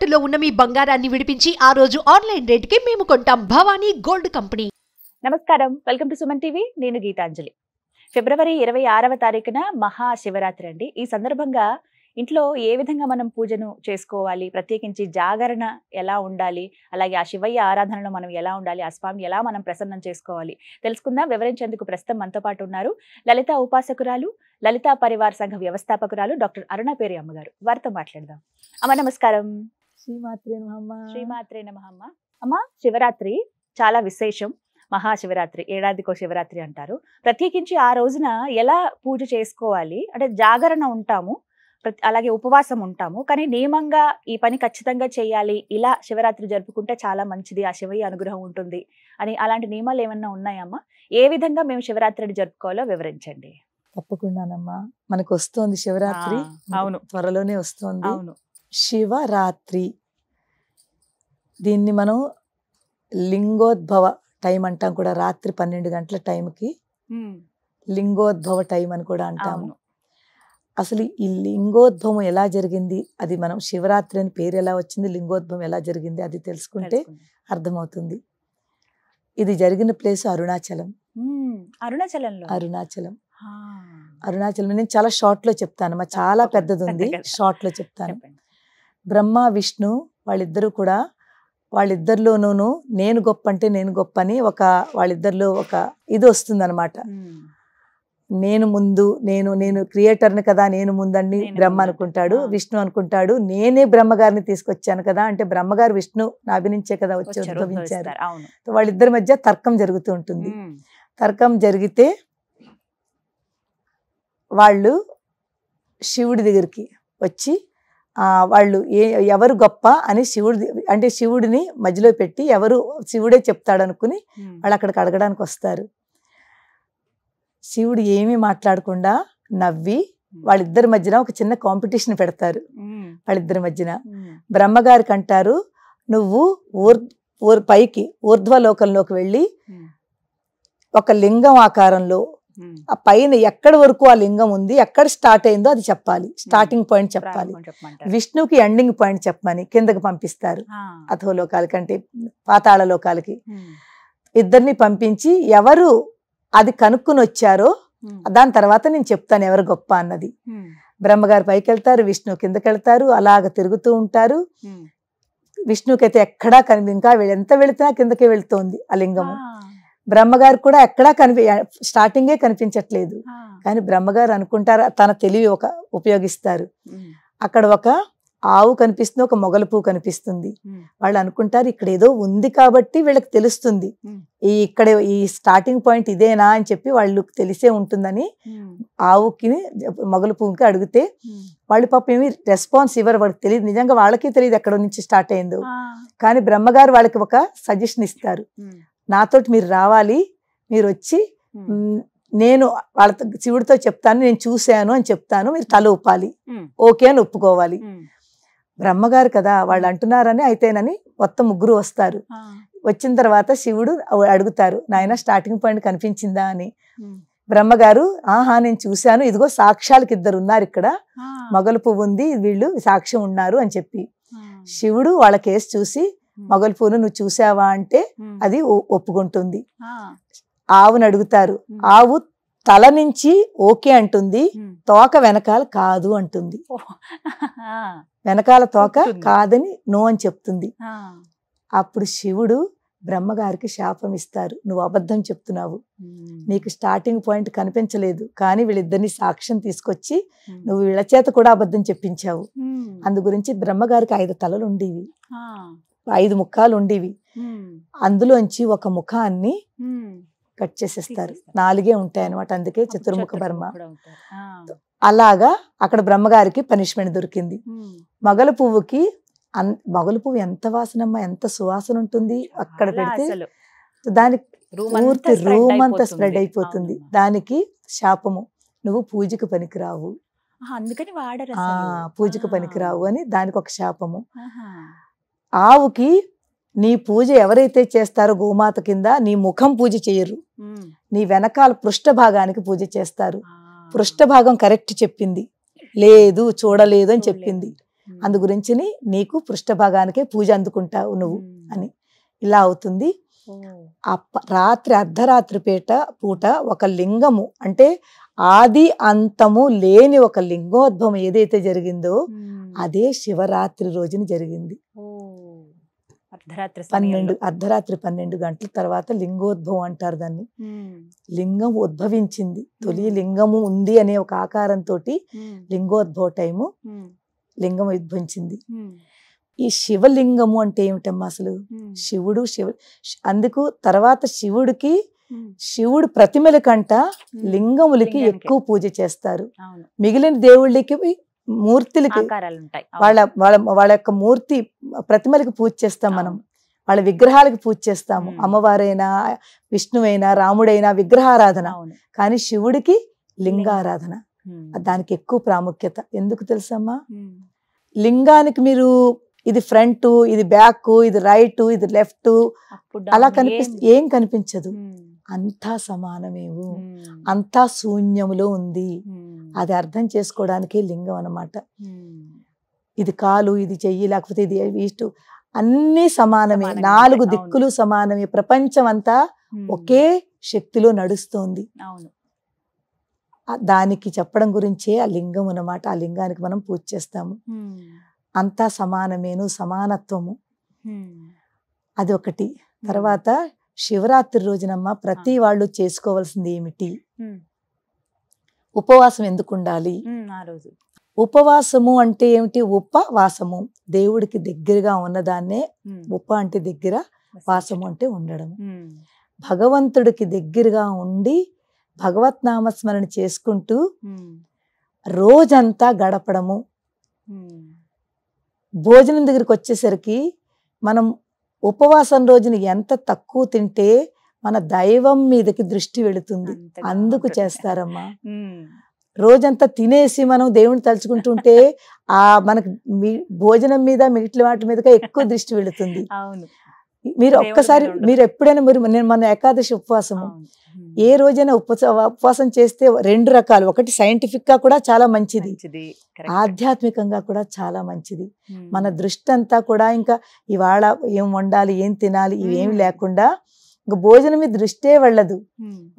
తాకట్టులో ఉన్న మీ బంగారాన్ని విడిపించి ఆ రోజు ఆన్లైన్ రేటుకి మేము కొంటాం. Bhavani gold company. నమస్కారం, వెల్కమ్ టు సుమన్ టీవీ. నేను గీతాంజలి. ఫిబ్రవరి 26వ తారీఖున మహాశివరాత్రి అండి. ఈ సందర్భంగా ఇంట్లో ఏ విధంగా మనం పూజను చేసుకోవాలి, ప్రత్యేకించి జాగరణ ఎలా ఉండాలి, అలాగే ఆ శివయ్య ఆరాధనలో మనం ఎలా ఉండాలి, ఆ స్వామిని ఎలా మనం ప్రసన్నం చేసుకోవాలి తెలుసుకుందాం. వివరించేందుకు ప్రస్తుతం మనతో పాటు ఉన్నారు లలిత ఉపాసకురాలు, లలితా పరివార్ సంఘ వ్యవస్థాపకురాలు డాక్టర్ అరుణ పేరి అమ్మగారు. వారితో మాట్లాడదాం. అమ్మ నమస్కారం. శ్రీమాత్రే నమః. శ్రీమాత్రే నమః. అమ్మ, శివరాత్రి చాలా విశేషం. మహాశివరాత్రి, ఏడాదికో శివరాత్రి అంటారు. ప్రత్యేకించి ఆ రోజున ఎలా పూజ చేసుకోవాలి అంటే జాగరణ ఉంటాము, అలాగే ఉపవాసం ఉంటాము, కానీ నియమంగా ఈ పని ఖచ్చితంగా చేయాలి, ఇలా శివరాత్రి జరుపుకుంటే చాలా మంచిది, ఆ శివయ్య అనుగ్రహం ఉంటుంది అని అలాంటి నియమాలు ఏమన్నా ఉన్నాయమ్మా? ఏ విధంగా మేము శివరాత్రిని జరుపుకోవాలో వివరించండి. తప్పకుండానమ్మా. మనకు వస్తోంది శివరాత్రి. అవును, త్వరలోనే వస్తోంది. అవును. శివరాత్రి, దీన్ని మనం లింగోద్భవ టైం అంటాం కూడా. రాత్రి 12 గంటల టైంకి లింగోద్భవ టైం అని కూడా అంటాము. అసలు ఈ లింగోద్భవం ఎలా జరిగింది, అది మనం శివరాత్రి అని పేరు ఎలా వచ్చింది, లింగోద్భవం ఎలా జరిగింది అది తెలుసుకుంటే అర్థమవుతుంది. ఇది జరిగిన ప్లేస్ అరుణాచలం. అరుణాచలం నేను చాలా షార్ట్ లో చెప్తాను, చాలా పెద్దది ఉంది, షార్ట్ లో చెప్తాను. బ్రహ్మ విష్ణు వాళ్ళిద్దరిలోనూ నేను గొప్ప అంటే నేను గొప్ప అని వాళ్ళిద్దరిలో ఒక ఇది వస్తుంది అనమాట. నేను ముందు, నేను క్రియేటర్ని కదా, నేను ముందండి బ్రహ్మ అనుకుంటాడు. విష్ణు అనుకుంటాడు నేనే బ్రహ్మగారిని తీసుకొచ్చాను కదా, అంటే బ్రహ్మగారు విష్ణు నాభి నుంచే కదా వచ్చి ఉద్భవించారు. వాళ్ళిద్దరి మధ్య తర్కం జరుగుతూ ఉంటుంది. తర్కం జరిగితే వాళ్ళు శివుడి దగ్గరికి వచ్చి వాళ్ళు ఎవరు గొప్ప అని శివుడిని మధ్యలో పెట్టి శివుడే చెప్తాడు అనుకుని వాళ్ళు అక్కడికి అడగడానికి వస్తారు. శివుడు ఏమీ మాట్లాడకుండా నవ్వి వాళ్ళిద్దరి మధ్యన ఒక చిన్న కాంపిటీషన్ పెడతారు. వాళ్ళిద్దరి మధ్యన బ్రహ్మగారికి అంటారు, నువ్వు పైకి ఊర్ధ్వలోకంలోకి వెళ్ళి ఒక లింగం ఆకారంలో ఆ పైన ఎక్కడి వరకు ఆ లింగం ఉంది, ఎక్కడ స్టార్ట్ అయిందో అది చెప్పాలి, స్టార్టింగ్ పాయింట్ చెప్పాలి. విష్ణుకి ఎండింగ్ పాయింట్ చెప్పమని కిందకి పంపిస్తారు, అధోలోకాలకి అంటే పాతాళ లోకాలకి. ఇద్దరిని పంపించి ఎవరు అది కనుక్కుని వచ్చారో దాని తర్వాత నేను చెప్తాను ఎవరు గొప్ప అన్నది. బ్రహ్మగారు పైకి వెళ్తారు, విష్ణు కిందకి వెళ్తారు, అలాగ తిరుగుతూ ఉంటారు. విష్ణుకైతే ఎక్కడా ఇంకా ఎంత వెళుతున్నా కిందకే వెళుతోంది ఆ లింగము. బ్రహ్మగారు కూడా ఎక్కడా స్టార్టింగే కనిపించట్లేదు. కానీ బ్రహ్మగారు అనుకుంటారు, తన తెలివి ఉపయోగిస్తారు. అక్కడ ఒక ఆవు కనిపిస్తుంది, ఒక మొగల పువ్వు కనిపిస్తుంది. వాళ్ళు అనుకుంటారు ఇక్కడ ఏదో ఉంది కాబట్టి వీళ్ళకి తెలుస్తుంది, ఈ స్టార్టింగ్ పాయింట్ ఇదేనా అని చెప్పి వాళ్ళకి తెలిసే ఉంటుందని ఆవుకి మొగల పువ్వుకి అడిగితే వాళ్ళు పాపం ఏమి రెస్పాన్స్ ఇవ్వరు. వాళ్ళకి తెలియదు, నిజంగా వాళ్ళకి తెలియదు ఎక్కడ నుంచి స్టార్ట్ అయిందో. కానీ బ్రహ్మగారు వాళ్ళకి ఒక సజెషన్ ఇస్తారు, నాతోటి మీరు రావాలి, మీరు వచ్చి నేను వాళ్ళతో శివుడితో చెప్తాను, నేను చూశాను అని చెప్తాను, మీరు తల ఊపాలి, ఓకే అని ఒప్పుకోవాలి. బ్రహ్మగారు కదా వాళ్ళు అంటున్నారని అయితేనని మొత్తం ముగ్గురు వస్తారు. వచ్చిన తర్వాత శివుడు అడుగుతారు, నాయన స్టార్టింగ్ పాయింట్ కనిపించిందా అని. బ్రహ్మగారు ఆహా నేను చూశాను, ఇదిగో సాక్ష్యాలకి ఇద్దరు ఉన్నారు ఇక్కడ, మొగల పువ్వు ఉంది, వీళ్ళు సాక్ష్యం ఉన్నారు అని చెప్పి శివుడు వాళ్ళ కేసు చూసి మొగల పువ్వును నువ్వు చూసావా అంటే అది ఒప్పుకుంటుంది. ఆవును అడుగుతారు, ఆవు తల నుంచి ఓకే అంటుంది, తోక వెనకాల కాదు అంటుంది. వెనకాల తోక కాదని నో అని చెప్తుంది. అప్పుడు శివుడు బ్రహ్మగారికి శాపం ఇస్తారు, నువ్వు అబద్ధం చెప్తున్నావు, నీకు స్టార్టింగ్ పాయింట్ కనిపించలేదు, కానీ వీళ్ళిద్దరిని సాక్ష్యం తీసుకొచ్చి నువ్వు వీళ్ళ చేత కూడా అబద్ధం చెప్పించావు. అందు గురించి బ్రహ్మగారికి 5 తలలు ఉండేవి, 5 ముఖాలు ఉండేవి. అందులోంచి ఒక ముఖాన్ని కట్ చేసేస్తారు, 4 ఉంటాయి అనమాట, అందుకే చతుర్ముఖ బ్రహ్మ. అలాగా అక్కడ బ్రహ్మగారికి పనిష్మెంట్ దొరికింది. మొగల పువ్వు ఎంత వాసనమ్మ, ఎంత సువాసన ఉంటుంది, అక్కడ పెడితే దానికి పూర్తి రూమ్ అంతా స్ప్రెడ్ అయిపోతుంది. దానికి శాపము, నువ్వు పూజకు పనికిరావు, పూజకు పనికిరావు అని దానికి ఒక శాపము. ఆవుకి నీ పూజ ఎవరైతే చేస్తారో గోమాత కింద నీ ముఖం పూజ చేయరు, నీ వెనకాల పృష్ఠ భాగానికి పూజ చేస్తారు. పృష్ఠ భాగం కరెక్ట్ చెప్పింది, లేదు చూడలేదు అని చెప్పింది. అందు గురించి నీకు పృష్ఠభాగానికే పూజ అందుకుంటావు నువ్వు అని ఇలా అవుతుంది. రాత్రి అర్ధరాత్రి పూట ఒక లింగము అంటే ఆది అంతము లేని ఒక లింగోద్భవం ఏదైతే జరిగిందో అదే శివరాత్రి రోజున జరిగింది. అర్ధరాత్రి 12 గంటల తర్వాత లింగోద్భవం అంటారు దాన్ని. లింగం ఉద్భవించింది, తొలి లింగము ఉంది అనే ఒక ఆకారంతో లింగోద్భవ టైము లింగం ఉద్భవించింది. ఈ శివలింగము అంటే ఏమిటమ్మా అసలు? శివుడు అందుకు తర్వాత శివుడు ప్రతిమల కంట లింగములకి ఎక్కువ పూజ చేస్తారు. మిగిలిన దేవుళ్ళకి మూర్తులకి వాళ్ళ యొక్క మూర్తి ప్రతిమలకి పూజ చేస్తాం మనం, వాళ్ళ విగ్రహాలకి పూజ చేస్తాము. అమ్మవారైనా విష్ణువైనా రాముడైనా విగ్రహారాధన, కానీ శివుడికి లింగారాధన. దానికి ఎక్కువ ప్రాముఖ్యత. ఎందుకు తెలుసమ్మా? లింగానికి మీరు ఇది ఫ్రంట్, ఇది బ్యాక్, ఇది రైట్, ఇది లెఫ్ట్ అలా ఏం కనిపించదు. అంతా సమానమేవు, అంతా శూన్యములో ఉంది. అది అర్థం చేసుకోవడానికి లింగం అన్నమాట. ఇది కాలు, ఇది చెయ్యి, లేకపోతే ఇది ఇష్టు, అన్ని సమానమే. 4 దిక్కులు సమానమే. ప్రపంచం అంతా ఒకే శక్తిలో నడుస్తోంది. దానికి చెప్పడం గురించే ఆ లింగం అన్నమాట. ఆ లింగానికి మనం పూజ చేస్తాము. అంతా సమానమేను, సమానత్వము, అది ఒకటి. తర్వాత శివరాత్రి రోజునమ్మ ప్రతి వాళ్ళు చేసుకోవాల్సింది ఏమిటి? ఉపవాసం ఎందుకు ఉండాలి? ఉపవాసము అంటే ఏమిటి? ఉపవాసము దేవుడికి దగ్గరగా ఉన్నదాన్నే ఉప అంటే దగ్గర, వాసము అంటే ఉండడం. భగవంతుడికి దగ్గరగా ఉండి భగవత్ నామస్మరణ చేసుకుంటూ రోజంతా గడపడము. భోజనం దగ్గరికి వచ్చేసరికి మనం ఉపవాసం రోజున ఎంత తక్కువ తింటే మన దైవం మీదకి దృష్టి వెళుతుంది. అందుకు చేస్తారమ్మా. రోజంతా తినేసి మనం దేవుని తలుచుకుంటుంటే మనకు భోజనం మీద మిగిలిన వాటి మీదగా ఎక్కువ దృష్టి వెళుతుంది. మీరు ఒక్కసారి మీరు ఎప్పుడైనా నేను మన ఏకాదశి ఉపవాసము ఏ రోజైనా ఉపవాసం చేస్తే 2 రకాలు. ఒకటి సైంటిఫిక్ గా కూడా చాలా మంచిది, ఆధ్యాత్మికంగా కూడా చాలా మంచిది. మన దృష్టి అంతా కూడా ఇంకా ఇవాళ ఏం వండాలి, ఏం తినాలి, ఇవేమి లేకుండా ఇంకా భోజనం మీద దృష్టే వెళ్ళదు.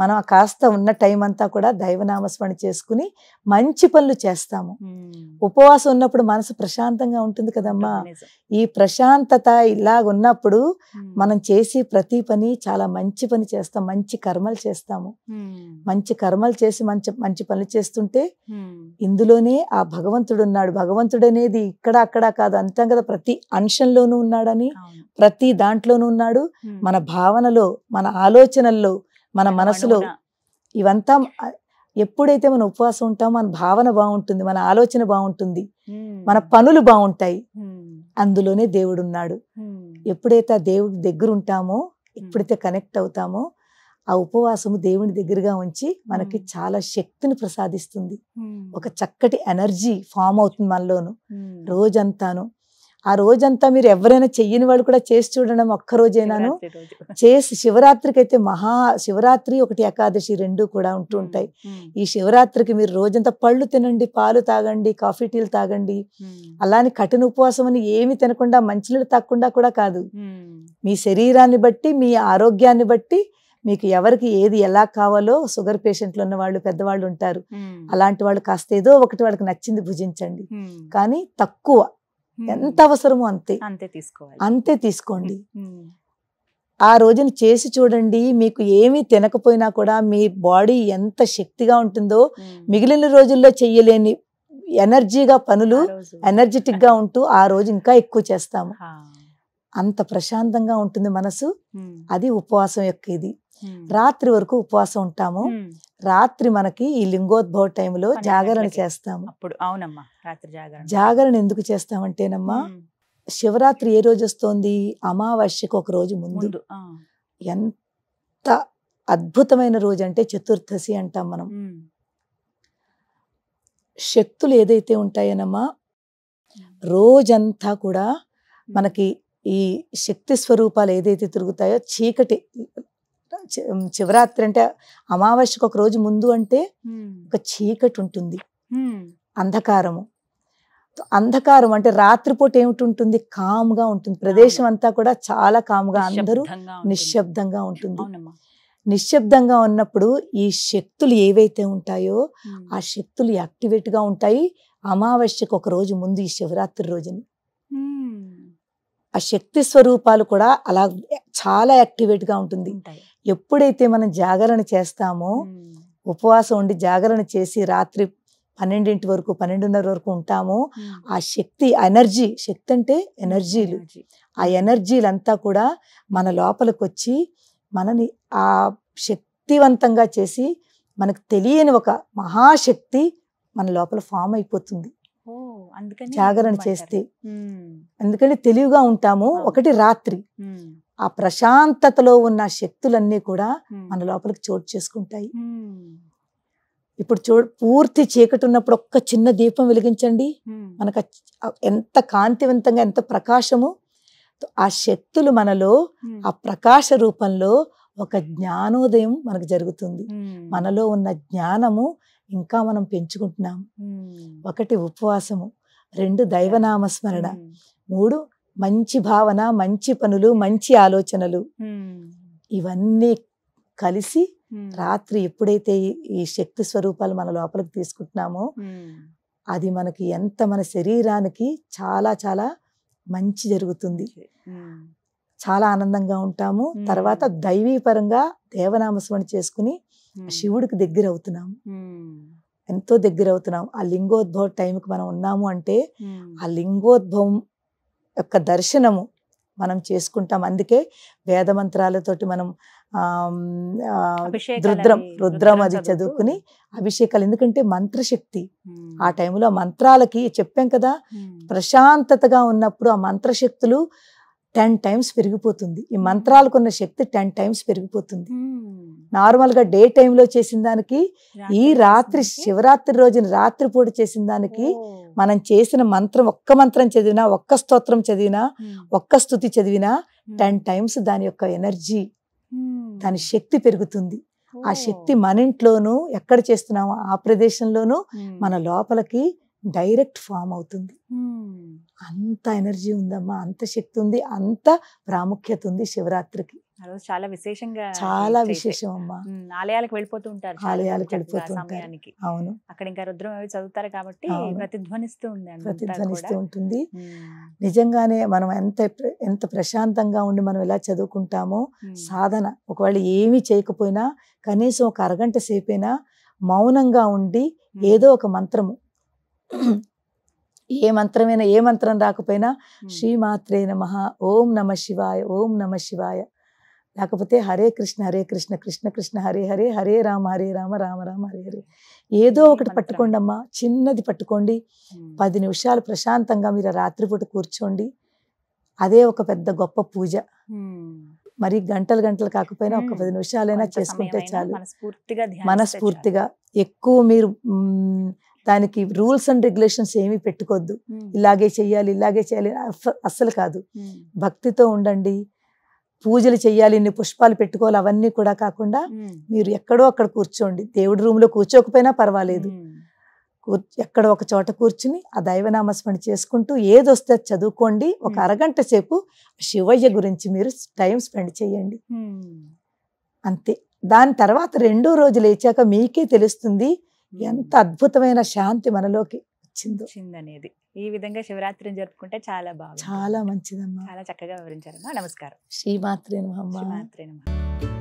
మనం కాస్త ఉన్న టైం అంతా కూడా దైవనామస్మరణ చేసుకుని మంచి పనులు చేస్తాము. ఉపవాసం ఉన్నప్పుడు మనసు ప్రశాంతంగా ఉంటుంది కదమ్మా. ఈ ప్రశాంతత ఇలాగ ఉన్నప్పుడు మనం చేసి ప్రతి పని చాలా మంచి పని చేస్తాం, మంచి కర్మలు చేస్తాము. మంచి కర్మలు చేసి మంచి పనులు చేస్తుంటే ఇందులోనే ఆ భగవంతుడు ఉన్నాడు. భగవంతుడు అనేది ఇక్కడ అక్కడ కాదు, అంతే కదా, ప్రతి అంశంలోనూ ఉన్నాడని, ప్రతి దాంట్లోనూ ఉన్నాడు. మన భావనలో, మన ఆలోచనల్లో, మన మనసులో ఇవంతా ఎప్పుడైతే మనం ఉపవాసం ఉంటామో మన భావన బాగుంటుంది, మన ఆలోచన బాగుంటుంది, మన పనులు బాగుంటాయి. అందులోనే దేవుడు ఉన్నాడు. ఎప్పుడైతే ఆ దేవుడి దగ్గర ఉంటామో, ఎప్పుడైతే కనెక్ట్ అవుతామో, ఆ ఉపవాసము దేవుని దగ్గరగా ఉంచి మనకి చాలా శక్తిని ప్రసాదిస్తుంది. ఒక చక్కటి ఎనర్జీ ఫామ్ అవుతుంది మనలోను రోజంతాను. ఆ రోజంతా మీరు ఎవరైనా చెయ్యని వాళ్ళు కూడా చేసి చూడడం, ఒక్క రోజైనాను చేసి. శివరాత్రికి అయితే శివరాత్రి ఒకటి ఏకాదశి 2 కూడా ఉంటూ ఉంటాయి. ఈ శివరాత్రికి మీరు రోజంతా పళ్ళు తినండి, పాలు తాగండి, కాఫీ టీలు తాగండి. అలానే కఠిన ఉపవాసం అని ఏమి తినకుండా, మంచినీళ్ళు తాగకుండా కూడా కాదు. మీ శరీరాన్ని బట్టి, మీ ఆరోగ్యాన్ని బట్టి, మీకు ఎవరికి ఏది ఎలా కావాలో, షుగర్ పేషెంట్లు ఉన్న వాళ్ళు, పెద్దవాళ్ళు ఉంటారు, అలాంటి వాళ్ళు కాస్త ఏదో ఒకటి వాళ్ళకి నచ్చింది భుజించండి. కానీ తక్కువ, ఎంత అవసరమో అంతే తీసుకోండి. ఆ రోజున చేసి చూడండి. మీకు ఏమీ తినకపోయినా కూడా మీ బాడీ ఎంత శక్తిగా ఉంటుందో, మిగిలిన రోజుల్లో చెయ్యలేని ఎనర్జీగా పనులు ఎనర్జెటిక్ గా ఉంటూ ఆ రోజు ఇంకా ఎక్కువ చేస్తాము. అంత ప్రశాంతంగా ఉంటుంది మనసు. అది ఉపవాసం యొక్క ఇది. రాత్రి వరకు ఉపవాసం ఉంటాము. రాత్రి మనకి ఈ లింగోద్భవ టైంలో జాగరణ చేస్తాము. జాగరణ ఎందుకు చేస్తామంటేనమ్మా, శివరాత్రి ఏ రోజు వస్తోంది? అమావాస్యకు ఒక రోజు ముందు. ఎంత అద్భుతమైన రోజు అంటే చతుర్దశి అంటాం మనం. శక్తులు ఏదైతే ఉంటాయనమ్మా, రోజంతా కూడా మనకి ఈ శక్తి స్వరూపాలు ఏదైతే తిరుగుతాయో, చీకటి శివరాత్రి అంటే అమావాస్యకు ఒక రోజు ముందు అంటే ఒక చీకటి ఉంటుంది, అంధకారము. అంధకారం అంటే రాత్రిపూట ఏమిటి ఉంటుంది, కామ్గా ఉంటుంది, ప్రదేశం అంతా కూడా చాలా కామ్గా, అందరూ నిశ్శబ్దంగా ఉంటుంది. నిశ్శబ్దంగా ఉన్నప్పుడు ఈ శక్తులు ఏవైతే ఉంటాయో ఆ శక్తులు యాక్టివేట్గా ఉంటాయి. అమావాస్యకు ఒక రోజు ముందు ఈ శివరాత్రి రోజుని ఆ శక్తి స్వరూపాలు కూడా అలా చాలా యాక్టివేట్గా ఉంటుంది. ఎప్పుడైతే మనం జాగరణ చేస్తామో, ఉపవాసం ఉండి జాగరణ చేసి రాత్రి 12 వరకు 12:30 వరకు ఉంటామో, ఆ శక్తి ఎనర్జీ, శక్తి అంటే ఎనర్జీలు, ఆ ఎనర్జీలంతా కూడా మన లోపలికి వచ్చి మనని ఆ శక్తివంతంగా చేసి మనకు తెలియని ఒక మహాశక్తి మన లోపల ఫామ్ అయిపోతుంది జాగరణ చేస్తే. ఎందుకంటే తెలివిగా ఉంటాము. ఒకటి రాత్రి ఆ ప్రశాంతతలో ఉన్న శక్తులన్నీ కూడా మన లోపలికి చోటు చేసుకుంటాయి. ఇప్పుడు పూర్తి చీకటి ఉన్నప్పుడు ఒక్క చిన్న దీపం వెలిగించండి, మనకు ఎంత కాంతివంతంగా, ఎంత ప్రకాశము. ఆ శక్తులు మనలో ఆ ప్రకాశ రూపంలో ఒక జ్ఞానోదయం మనకు జరుగుతుంది. మనలో ఉన్న జ్ఞానము ఇంకా మనం పెంచుకుంటున్నాము. ఒకటి ఉపవాసము, 2 దైవనామస్మరణ, 3 మంచి భావన, మంచి పనులు, మంచి ఆలోచనలు. ఇవన్నీ కలిసి రాత్రి ఎప్పుడైతే ఈ శక్తి స్వరూపాలు మన లోపలికి తీసుకుంటున్నామో అది మనకి ఎంత మన శరీరానికి చాలా చాలా మంచి జరుగుతుంది. చాలా ఆనందంగా ఉంటాము. తర్వాత దైవీపరంగా దేవనామస్మరణ చేసుకుని శివుడికి దగ్గర అవుతున్నాము, ఎంతో దగ్గర అవుతున్నాము. ఆ లింగోద్భవ టైంకి మనం ఉన్నాము అంటే ఆ లింగోద్భవం యొక్క దర్శనము మనం చేసుకుంటాం. అందుకే వేద మంత్రాలతోటి మనం రుద్రం అది చదువుకుని అభిషేకాలు. ఎందుకంటే మంత్రశక్తి ఆ టైంలో మంత్రాలకి చెప్పాం కదా, ప్రశాంతతగా ఉన్నప్పుడు ఆ మంత్రశక్తులు 10 times పెరిగిపోతుంది. ఈ మంత్రాలకు ఉన్న శక్తి 10 times పెరిగిపోతుంది. నార్మల్గా డే టైంలో చేసిన దానికి ఈ రాత్రి శివరాత్రి రోజున రాత్రిపూట చేసిన దానికి మనం చేసిన మంత్రం, ఒక్క మంత్రం చదివినా, ఒక్క స్తోత్రం చదివినా, ఒక్క స్తుతి చదివినా 10 times దాని యొక్క ఎనర్జీ, దాని శక్తి పెరుగుతుంది. ఆ శక్తి మన ఇంట్లోనూ ఎక్కడ చేస్తున్నామో ఆ ప్రదేశంలోనూ మన లోపలికి డైరెక్ట్ ఫామ్ అవుతుంది. అంత ఎనర్జీ ఉందమ్మా, అంత శక్తి ఉంది, అంత ప్రాముఖ్యత ఉంది శివరాత్రికి. చాలా విశేషంగా, చాలా విశేషం అమ్మా. ఆలయాలకు వెళ్ళిపోతూ ఉంటారు, ఆలయాలకు వెళ్ళిపోతూ ఉంటారు. అవును, అక్కడ ఇంకా రుద్రం అవి చదువుతారు కాబట్టి ప్రతిధ్వనిస్తూ ఉంటుంది. నిజంగానే మనం ఎంత ప్రశాంతంగా ఉండి మనం ఎలా చదువుకుంటామో, సాధన ఒకవేళ ఏమీ చేయకపోయినా కనీసం ఒక అరగంట సేపైనా మౌనంగా ఉండి ఏదో ఒక మంత్రము, ఏ మంత్రమైనా, ఏ మంత్రం రాకపోయినా శ్రీమాత్రే నమః, ఓం నమ శివాయ, ఓం నమ శివాయ, లేకపోతే హరే కృష్ణ కృష్ణ కృష్ణ హరే హరే, హరే రామ రామ రామ హరే హరే, ఏదో ఒకటి పట్టుకోండి అమ్మా, చిన్నది పట్టుకోండి. 10 నిమిషాలు ప్రశాంతంగా మీరు రాత్రిపూట కూర్చోండి. అదే ఒక పెద్ద గొప్ప పూజ. మరి గంటలు కాకపోయినా ఒక 10 నిమిషాలైనా చేసుకుంటే చాలు. మనస్ఫూర్తిగా ఎక్కువ మీరు దానికి రూల్స్ అండ్ రెగ్యులేషన్స్ ఏమీ పెట్టుకోవద్దు. ఇలాగే చెయ్యాలి అస్సలు కాదు. భక్తితో ఉండండి. పూజలు చెయ్యాలి, ఇన్ని పుష్పాలు పెట్టుకోవాలి, అవన్నీ కూడా కాకుండా మీరు ఎక్కడో అక్కడ కూర్చోండి. దేవుడి రూమ్లో కూర్చోకపోయినా పర్వాలేదు, ఎక్కడో ఒక చోట కూర్చుని ఆ దైవనామస్మరణ చేసుకుంటూ ఏదొస్తే చదువుకోండి. ఒక అరగంట సేపు శివయ్య గురించి మీరు టైం స్పెండ్ చేయండి, అంతే. దాని తర్వాత 2వ రోజు లేచాక మీకే తెలుస్తుంది ఎంత అద్భుతమైన శాంతి మనలోకి వచ్చిందనేది. ఈ విధంగా శివరాత్రిని జరుపుకుంటే చాలా బాగుంది, చాలా మంచిదమ్మా. చాలా చక్కగా వివరించారమ్మా. నమస్కారం. శ్రీమాత్రే నమః.